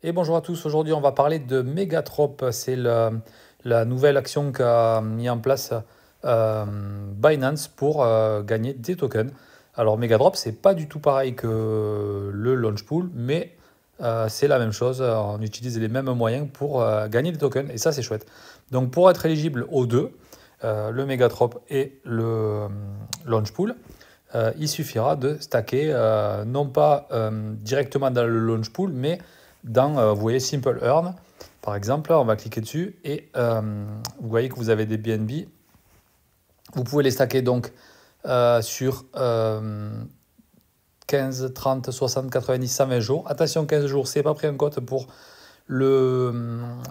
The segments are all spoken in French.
Et bonjour à tous, aujourd'hui on va parler de Megatrop, c'est la nouvelle action qu'a mis en place Binance pour gagner des tokens. Alors Megadrop, c'est pas du tout pareil que le launch pool, mais c'est la même chose, on utilise les mêmes moyens pour gagner des tokens et ça c'est chouette. Donc pour être éligible aux deux, le Megatrop et le launch pool, il suffira de stacker non pas directement dans le launch pool, mais dans, vous voyez, Simple Earn, par exemple. On va cliquer dessus et vous voyez que vous avez des BNB. Vous pouvez les stacker donc sur 15, 30, 60, 90, 120 jours. Attention, 15 jours, c'est pas pris en compte pour le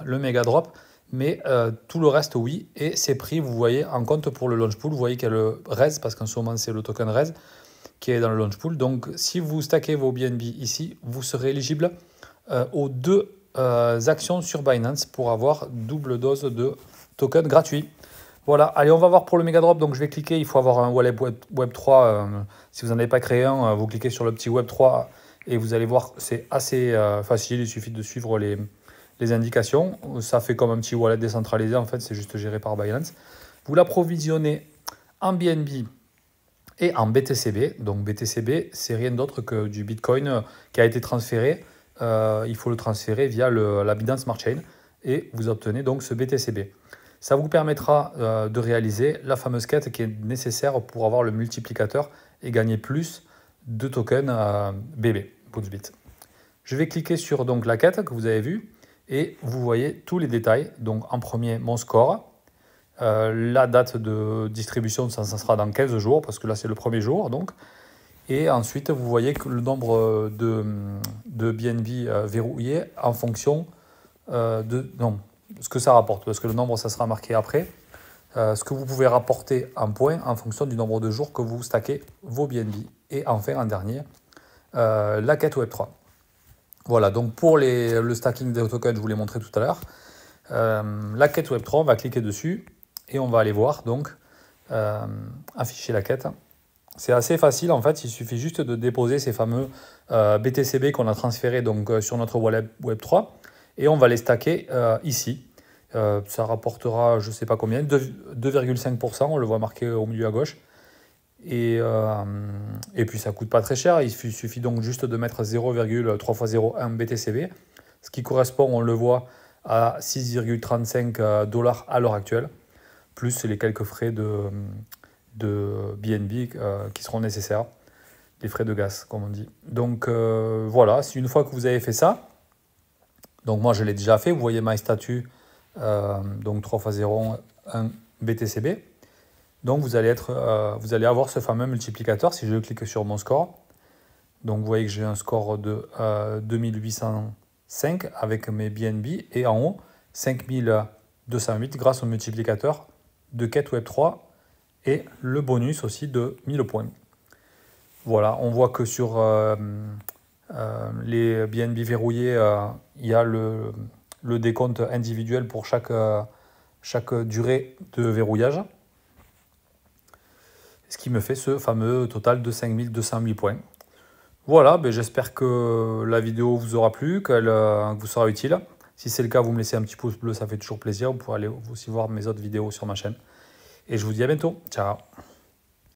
méga drop, mais tout le reste, oui. Et c'est pris, vous voyez, en compte pour le launch pool. Vous voyez qu'il y a le RES, parce qu'en ce moment, c'est le token RES qui est dans le launch pool. Donc, si vous stackez vos BNB ici, vous serez éligible aux deux actions sur Binance pour avoir double dose de tokens gratuits. Voilà, allez, on va voir pour le Megadrop. Donc, je vais cliquer. Il faut avoir un wallet Web3. Si vous n'en avez pas créé un, vous cliquez sur le petit Web3 et vous allez voir, c'est assez facile. Il suffit de suivre les indications. Ça fait comme un petit wallet décentralisé. En fait, c'est juste géré par Binance. Vous l'approvisionnez en BNB et en BTCB. Donc, BTCB, c'est rien d'autre que du Bitcoin qui a été transféré. Il faut le transférer via la Binance Smart Chain et vous obtenez donc ce BTCB. Ça vous permettra de réaliser la fameuse quête qui est nécessaire pour avoir le multiplicateur et gagner plus de tokens BB, Bootsbit. Je vais cliquer sur donc, la quête que vous avez vue et vous voyez tous les détails. Donc en premier, mon score. La date de distribution, ça sera dans 15 jours parce que là c'est le premier jour. Donc. Et ensuite, vous voyez que le nombre de BNB verrouillés en fonction ce que ça rapporte. Parce que le nombre, ça sera marqué après. Ce que vous pouvez rapporter en points en fonction du nombre de jours que vous stackez vos BNB. Et enfin, en dernier, la quête Web3. Voilà, donc pour le stacking des tokens, je vous l'ai montré tout à l'heure. La quête Web3, on va cliquer dessus et on va aller voir, donc, afficher la quête. C'est assez facile en fait, il suffit juste de déposer ces fameux BTCB qu'on a transférés donc, sur notre wallet Web3 et on va les stacker ici. Ça rapportera je ne sais pas combien, 2,5%, on le voit marqué au milieu à gauche. Et puis ça ne coûte pas très cher, il suffit donc juste de mettre 0,3 x 0,1 BTCB, ce qui correspond, on le voit, à 6,35 $ à l'heure actuelle, plus les quelques frais de BNB qui seront nécessaires, les frais de gaz comme on dit. Donc voilà, une fois que vous avez fait ça, donc moi je l'ai déjà fait, vous voyez my statut, donc 3 x 0, 1 BTCB. Donc vous allez avoir ce fameux multiplicateur si je clique sur mon score. Donc vous voyez que j'ai un score de 2805 avec mes BNB et en haut 5208 grâce au multiplicateur de quête Web3 et le bonus aussi de 1000 points. Voilà, on voit que sur les BNB verrouillés, il y a le décompte individuel pour chaque durée de verrouillage. Ce qui me fait ce fameux total de 5208 points. Voilà, ben j'espère que la vidéo vous aura plu, qu'elle vous sera utile. Si c'est le cas, vous me laissez un petit pouce bleu, ça fait toujours plaisir. Vous pourrez aller aussi voir mes autres vidéos sur ma chaîne. Et je vous dis à bientôt. Ciao.